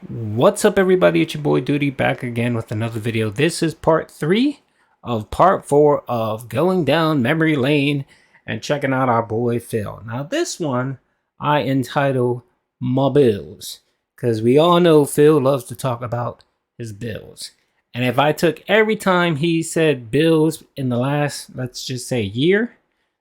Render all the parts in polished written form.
What's up, everybody? It's your boy Duty back again with another video. This is part 3 of part 4 of going down memory lane and checking out our boy Phil. Now this one I entitle My Bills, because we all know Phil loves to talk about his bills. And if I took every time he said bills in the last, let's just say, year,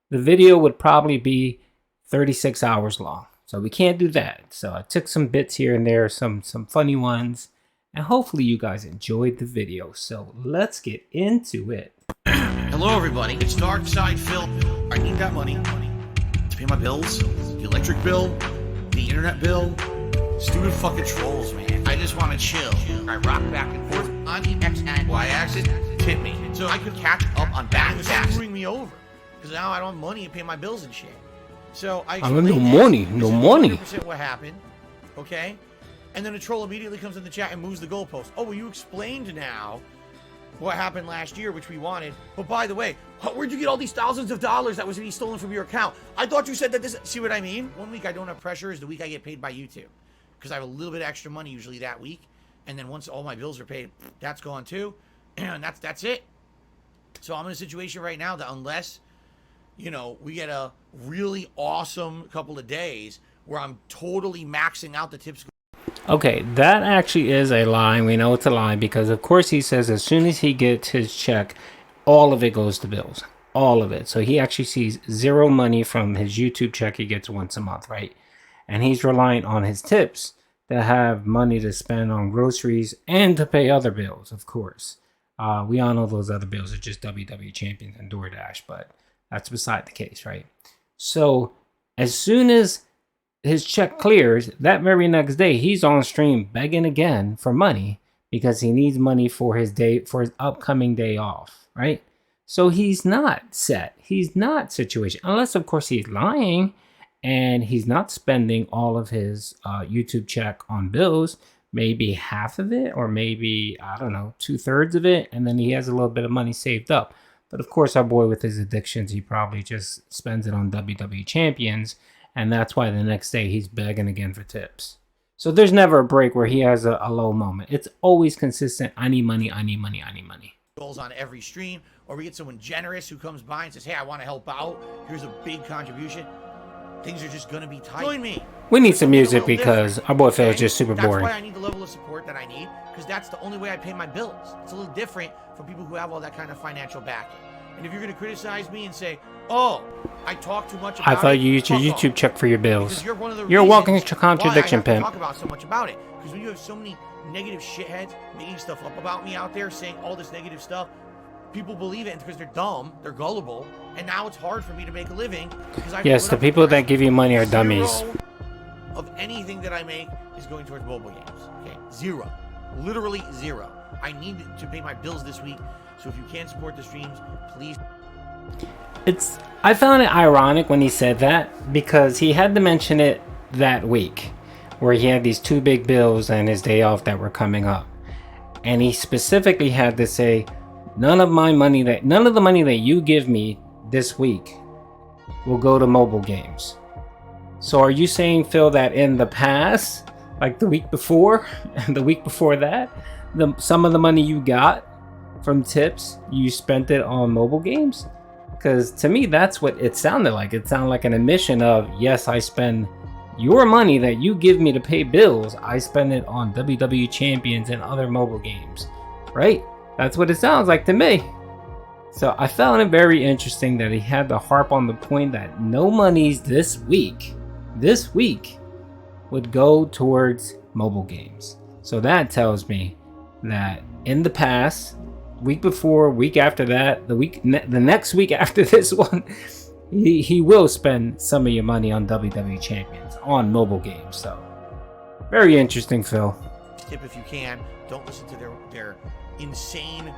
the video would probably be 36 hours long. So we can't do that. So I took some bits here and there, some funny ones, and hopefully you guys enjoyed the video. So let's get into it. Hello everybody, it's Dark Side Phil. I need that money to pay my bills, the electric bill, the internet bill, stupid fucking trolls, man. I just want to chill. I rock back and forth on the X and Y axis, tip me, so I could catch up on back taxes. Screwing me over, because now I don't have money to pay my bills and shit. So I don't no money. What happened, okay? And then a troll immediately comes in the chat and moves the goalpost. Oh, well, you explained now what happened last year, which we wanted. But by the way, where'd you get all these thousands of dollars that was being stolen from your account? I thought you said that this... See what I mean? 1 week I don't have pressure is the week I get paid by YouTube. Because I have a little bit extra money usually that week. And then once all my bills are paid, that's gone too. And that's it. So I'm in a situation right now that unless... you know, we get a really awesome couple of days where I'm totally maxing out the tips. Okay, that actually is a lie. We know it's a lie because, of course, he says as soon as he gets his check, all of it goes to bills. All of it. So he actually sees zero money from his YouTube check he gets once a month, right? And he's relying on his tips to have money to spend on groceries and to pay other bills, of course. We all know those other bills are just WWE Champions and DoorDash, but... that's beside the case, right? So as soon as his check clears, that very next day, he's on stream begging again for money because he needs money for his upcoming day off, right? So he's not set. He's not situation. Unless, of course, he's lying and he's not spending all of his YouTube check on bills, maybe half of it, or maybe, I don't know, 2/3 of it. And then he has a little bit of money saved up. But of course, our boy with his addictions, he probably just spends it on WWE Champions. And that's why the next day he's begging again for tips. So there's never a break where he has a low moment. It's always consistent. I need money, I need money, I need money. Goals on every stream. Or we get someone generous who comes by and says, hey, I want to help out. Here's a big contribution. Things are just going to be tight. Join me. We need some music because our boy Phil is just super boring. That's why I need the level of support that I need, because that's the only way I pay my bills. It's a little different from people who have all that kind of financial backing. And if you're going to criticize me and say, oh, I talk too much about it. I thought you used your YouTube check for your bills. You're one of the You're a walking contradiction, pimp. Talk about so much about it, because when you have so many negative shitheads making stuff up about me out there, saying all this negative stuff, people believe it because they're dumb, they're gullible, and now it's hard for me to make a living. Yes, the people that give you money are dummies. Of anything that I make is going towards mobile games. Okay, zero, literally zero. I need to pay my bills this week, so if you can't support the streams, please. I found it ironic when he said that, because he had to mention it that week where he had these 2 big bills and his day off that were coming up, and he specifically had to say, none of the money that you give me this week will go to mobile games. So are you saying, Phil, that in the past, like the week before and the week before that, some of the money you got from tips, you spent it on mobile games? Because to me, that's what it sounded like. It sounded like an admission of, yes, I spend your money that you give me to pay bills, I spend it on WWE Champions and other mobile games, right? That's what it sounds like to me. So I found it very interesting that he had to harp on the point that no monies this week would go towards mobile games. So that tells me that in the past, week before, week after that, the next week after this one, he will spend some of your money on WWE Champions on mobile games. So very interesting, Phil. Tip if you can, don't listen to their insane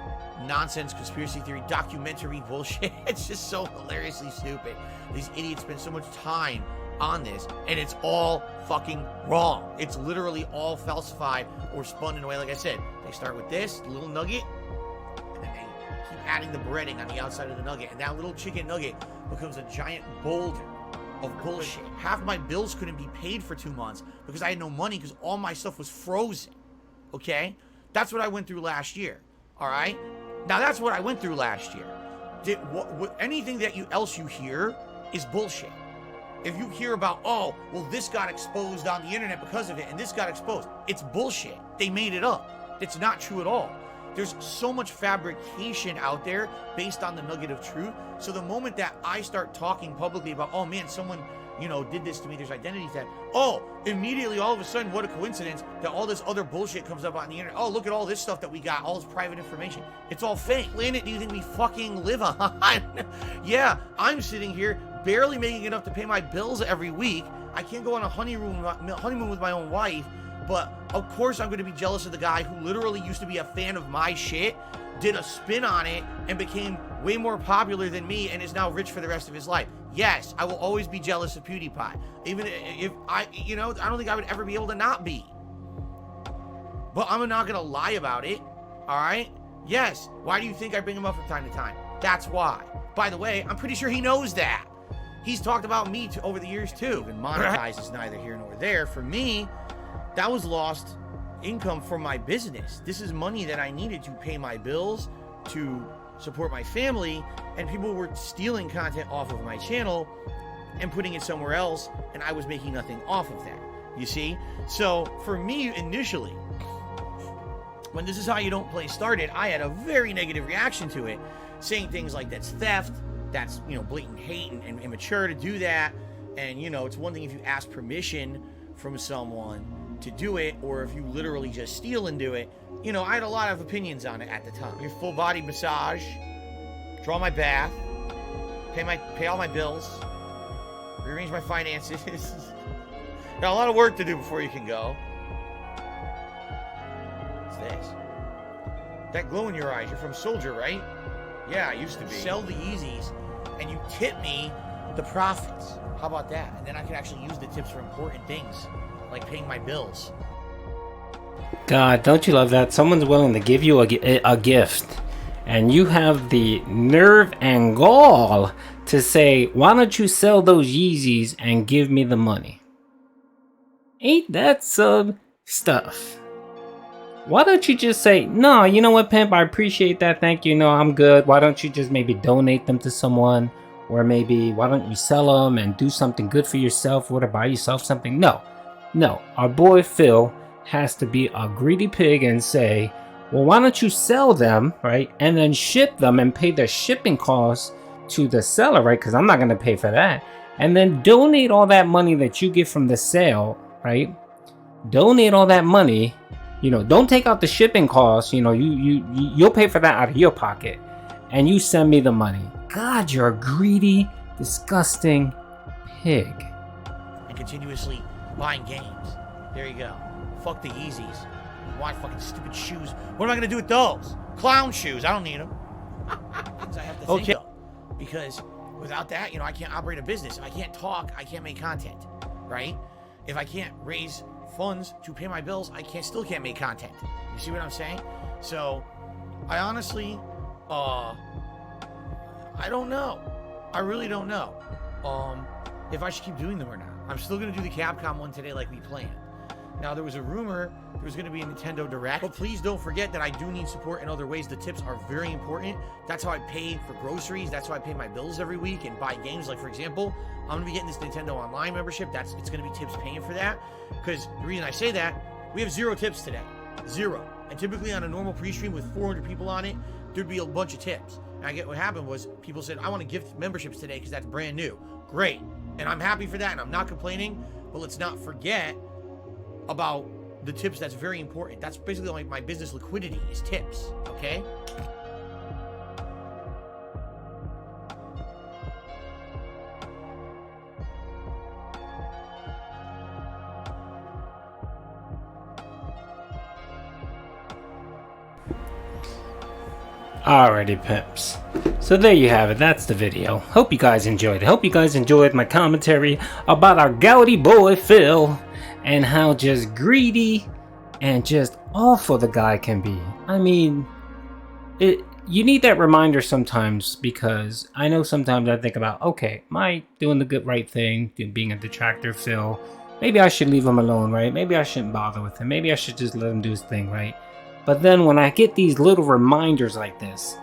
nonsense conspiracy theory documentary bullshit. It's just so hilariously stupid. These idiots spend so much time on this, and it's all fucking wrong. It's literally all falsified or spun in a way. Like I said, they start with this little nugget, and then they keep adding the breading on the outside of the nugget, and that little chicken nugget becomes a giant boulder of bullshit. Half my bills couldn't be paid for 2 months because I had no money because all my stuff was frozen. Okay? That's what I went through last year. All right? Now that's what I went through last year. Anything that else you hear is bullshit. If you hear about, oh, well, this got exposed on the internet because of it, and this got exposed, it's bullshit. They made it up. It's not true at all. There's so much fabrication out there based on the nugget of truth. So the moment that I start talking publicly about, oh man, someone, did this to me, there's identity theft. Oh, immediately, all of a sudden, what a coincidence that all this other bullshit comes up on the internet. Oh, look at all this stuff that we got, all this private information. It's all fake. Planet do you think we fucking live on? Yeah, I'm sitting here barely making enough to pay my bills every week. I can't go on a honeymoon with my own wife. But of course I'm going to be jealous of the guy who literally used to be a fan of my shit, did a spin on it, and became way more popular than me and is now rich for the rest of his life. Yes, I will always be jealous of PewDiePie. Even if I don't think I would ever be able to not be. But I'm not going to lie about it, all right? Yes, why do you think I bring him up from time to time? That's why. By the way, I'm pretty sure he knows that. He's talked about me over the years too. And monetize is neither here nor there. For me, that was lost income from my business. This is money that I needed to pay my bills, to support my family, and people were stealing content off of my channel and putting it somewhere else, and I was making nothing off of that. You see? So for me, initially, when This Is How You Don't Play started, I had a very negative reaction to it, saying things like that's theft, that's, blatant hate and immature to do that, and, it's one thing if you ask permission from someone to do it, or if you literally just steal and do it. I had a lot of opinions on it at the time. Your full body massage, draw my bath, pay all my bills, rearrange my finances. Got a lot of work to do before you can go. What's this? That glow in your eyes, you're from Soldier, right? Yeah, I used to be. Sell the Yeezys, and you tip me the profits. How about that? And then I can actually use the tips for important things, like paying my bills. God, don't you love that? Someone's willing to give you a gift, and you have the nerve and gall to say, why don't you sell those Yeezys and give me the money? Ain't that some stuff? Why don't you just say, no, you know what, pimp, I appreciate that, thank you, no, I'm good. Why don't you just maybe donate them to someone? Or maybe, why don't you sell them and do something good for yourself, or to buy yourself something? No, our boy Phil has to be a greedy pig and say, well, why don't you sell them, right? And then ship them and pay the shipping costs to the seller, right? Because I'm not going to pay for that. And then donate all that money that you get from the sale, right? Donate all that money. Don't take out the shipping costs. You'll pay for that out of your pocket. And you send me the money. God, you're a greedy, disgusting pig. And continuously buying games. There you go. Fuck the Yeezys. Why fucking stupid shoes? What am I gonna do with those? Clown shoes. I don't need them. I have to think of. Because without that, I can't operate a business. If I can't talk, I can't make content, right? If I can't raise funds to pay my bills, I still can't make content. You see what I'm saying? So, I honestly, I don't know. I really don't know if I should keep doing them or not. I'm still going to do the Capcom one today like we planned. Now, there was a rumor there was going to be a Nintendo Direct, but please don't forget that I do need support in other ways. The tips are very important. That's how I pay for groceries. That's how I pay my bills every week and buy games. Like, for example, I'm going to be getting this Nintendo Online membership. It's going to be tips paying for that. Because the reason I say that, we have 0 tips today. 0. And typically on a normal pre-stream with 400 people on it, there'd be a bunch of tips. And I get what happened was people said, I want to gift memberships today because that's brand new. Great. And I'm happy for that, and I'm not complaining. But let's not forget about the tips. That's very important. That's basically like my business liquidity is tips. Okay? Alrighty, pimps. So there you have it. That's the video. Hope you guys enjoyed it. Hope you guys enjoyed my commentary about our gouty boy Phil and how just greedy and just awful the guy can be. I mean, you need that reminder sometimes, because I know sometimes I think about, okay, am I doing the good right thing, being a detractor, Phil? Maybe I should leave him alone, right? Maybe I shouldn't bother with him. Maybe I should just let him do his thing, right? But then when I get these little reminders like this,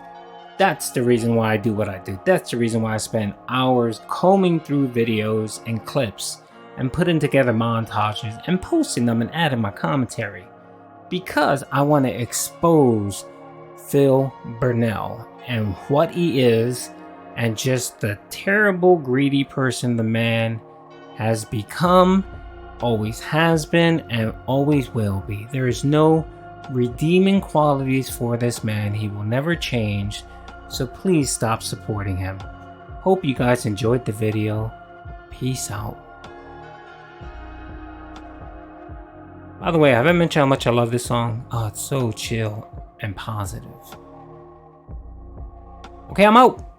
that's the reason why I do what I do. That's the reason why I spend hours combing through videos and clips and putting together montages and posting them and adding my commentary. Because I want to expose Phil Burnell and what he is, and just the terrible, greedy person the man has become, always has been, and always will be. There is no redeeming qualities for this man. He will never change. So please stop supporting him. Hope you guys enjoyed the video. Peace out. By the way, I haven't mentioned how much I love this song. Oh, it's so chill and positive. Okay, I'm out.